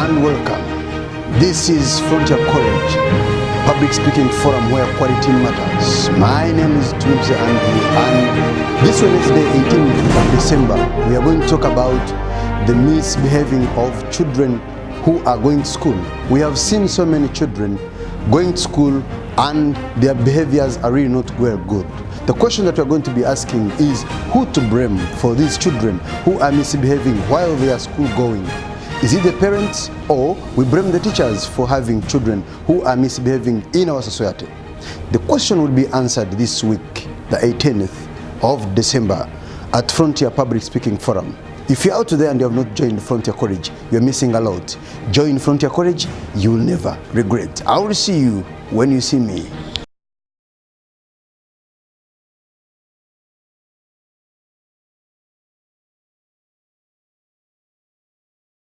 and welcome. This is Frontier College, public speaking forum where quality matters. My name is Dooda and this Wednesday, 18th of December, we are going to talk about the misbehaving of children who are going to school. We have seen so many children going to school and their behaviors are really not well good. The question that we're going to be asking is who to blame for these children who are misbehaving while they are school going. Is it the parents, or we blame the teachers for having children who are misbehaving in our society? The question will be answered this week, the 18th of December, at Frontier Public Speaking Forum. If you're out there and you have not joined Frontier College, you're missing a lot. Join Frontier College, you will never regret. I will see you when you see me.